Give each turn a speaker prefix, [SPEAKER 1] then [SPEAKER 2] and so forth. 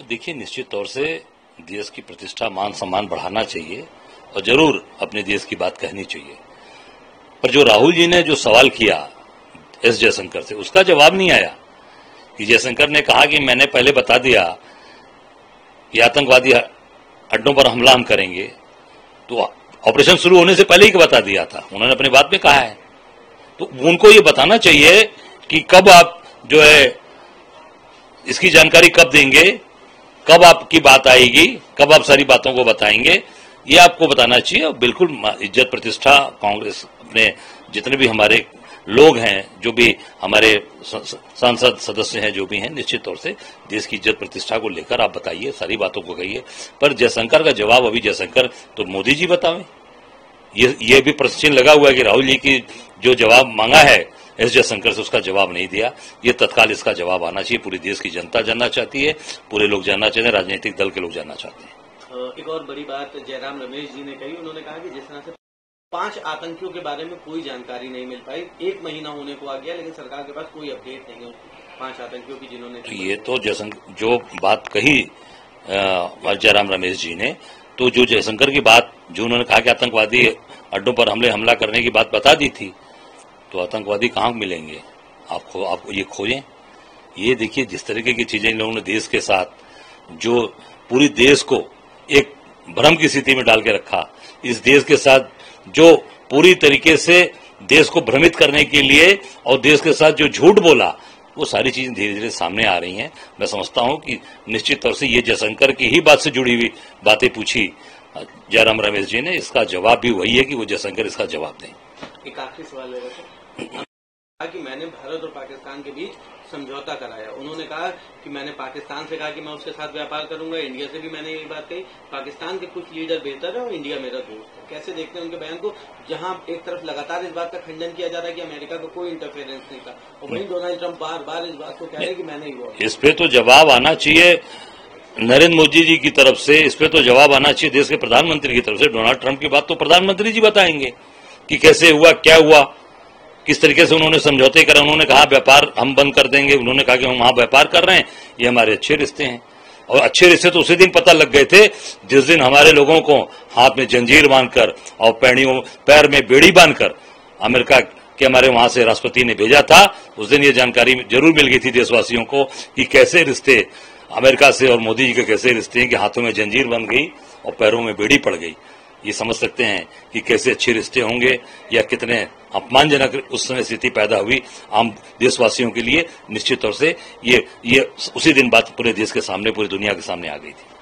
[SPEAKER 1] देखिए, निश्चित तौर से देश की प्रतिष्ठा मान सम्मान बढ़ाना चाहिए और जरूर अपने देश की बात कहनी चाहिए। पर जो राहुल जी ने जो सवाल किया एस जयशंकर से, उसका जवाब नहीं आया। कि जयशंकर ने कहा कि मैंने पहले बता दिया कि आतंकवादी अड्डों पर हमला हम करेंगे, तो ऑपरेशन शुरू होने से पहले ही बता दिया था, उन्होंने अपनी बात में कहा है। तो उनको ये बताना चाहिए कि कब आप जो है इसकी जानकारी कब देंगे, कब आपकी बात आएगी, कब आप सारी बातों को बताएंगे, ये आपको बताना चाहिए। और बिल्कुल इज्जत प्रतिष्ठा कांग्रेस अपने जितने भी हमारे लोग हैं, जो भी हमारे सांसद सदस्य हैं, जो भी हैं, निश्चित तौर से देश की इज्जत प्रतिष्ठा को लेकर आप बताइए, सारी बातों को कहिए। पर जयशंकर का जवाब अभी जयशंकर तो मोदी जी बतावें। ये भी प्रश्न चिन्ह लगा हुआ है कि राहुल जी की जो जवाब मांगा है एस जयशंकर से, उसका जवाब नहीं दिया। ये तत्काल इसका जवाब आना चाहिए। पूरी देश की जनता जानना चाहती है, पूरे लोग जानना चाहते हैं, राजनीतिक दल के लोग जानना चाहते हैं।
[SPEAKER 2] एक और बड़ी बात जयराम रमेश जी ने कही, उन्होंने कहा कि जिस तरह से 5 आतंकियों के बारे में कोई जानकारी नहीं मिल पाई, 1 महीना होने को आ गया, लेकिन सरकार के पास कोई अपडेट नहीं है 5 आतंकियों की जिन्होंने।
[SPEAKER 1] तो ये तो जयशंकर जो बात कही जयराम रमेश जी ने, तो जो जयशंकर की बात जो उन्होंने कहा कि आतंकवादी अड्डों पर हमला करने की बात बता दी थी, तो आतंकवादी कहाँ मिलेंगे आपको ये खोजें। ये देखिए, जिस तरीके की चीजें इन लोगों ने देश के साथ, जो पूरी देश को एक भ्रम की स्थिति में डाल के रखा, इस देश के साथ जो पूरी तरीके से देश को भ्रमित करने के लिए और देश के साथ जो झूठ बोला, वो सारी चीजें धीरे धीरे सामने आ रही हैं। मैं समझता हूं कि निश्चित तौर से ये जयशंकर की ही बात से जुड़ी हुई बातें पूछी जयराम रमेश जी ने, इसका जवाब भी वही है कि वो जयशंकर इसका जवाब दें।
[SPEAKER 2] एक आखिरी सवाल है कि मैंने भारत और पाकिस्तान के बीच समझौता कराया। उन्होंने कहा कि मैंने पाकिस्तान से कहा कि मैं उसके साथ व्यापार करूंगा, इंडिया से भी मैंने ये बात कही। पाकिस्तान के कुछ लीडर बेहतर है और इंडिया मेरा दोस्त है। कैसे देखते हैं उनके बयान को, जहां एक तरफ लगातार इस बात का खंडन किया जा रहा है कि अमेरिका का कोई इंटरफेरेंस नहीं था, और वहीं डोनाल्ड ट्रंप बार बार इस बात को कह रहे हैं कि मैंने ही हुआ।
[SPEAKER 1] इस पे तो जवाब आना चाहिए नरेंद्र मोदी जी की तरफ से, इस पे तो जवाब आना चाहिए देश के प्रधानमंत्री की तरफ से। डोनाल्ड ट्रंप की बात तो प्रधानमंत्री जी बताएंगे कि कैसे हुआ, क्या हुआ, किस तरीके से उन्होंने समझौते करा। उन्होंने कहा व्यापार हम बंद कर देंगे, उन्होंने कहा कि हम वहां व्यापार कर रहे हैं, ये हमारे अच्छे रिश्ते हैं। और अच्छे रिश्ते तो उसी दिन पता लग गए थे जिस दिन हमारे लोगों को हाथ में जंजीर बांधकर और पैर में बेड़ी बांधकर अमेरिका के हमारे वहां से राष्ट्रपति ने भेजा था। उस दिन ये जानकारी जरूर मिल गई थी देशवासियों को कि कैसे रिश्ते अमेरिका से और मोदी जी के कैसे रिश्ते हैं कि हाथों में जंजीर बन गई और पैरों में बेड़ी पड़ गई। ये समझ सकते हैं कि कैसे अच्छे रिश्ते होंगे या कितने अपमानजनक उस समय स्थिति पैदा हुई आम देशवासियों के लिए। निश्चित तौर से ये उसी दिन बात पूरे देश के सामने, पूरी दुनिया के सामने आ गई थी।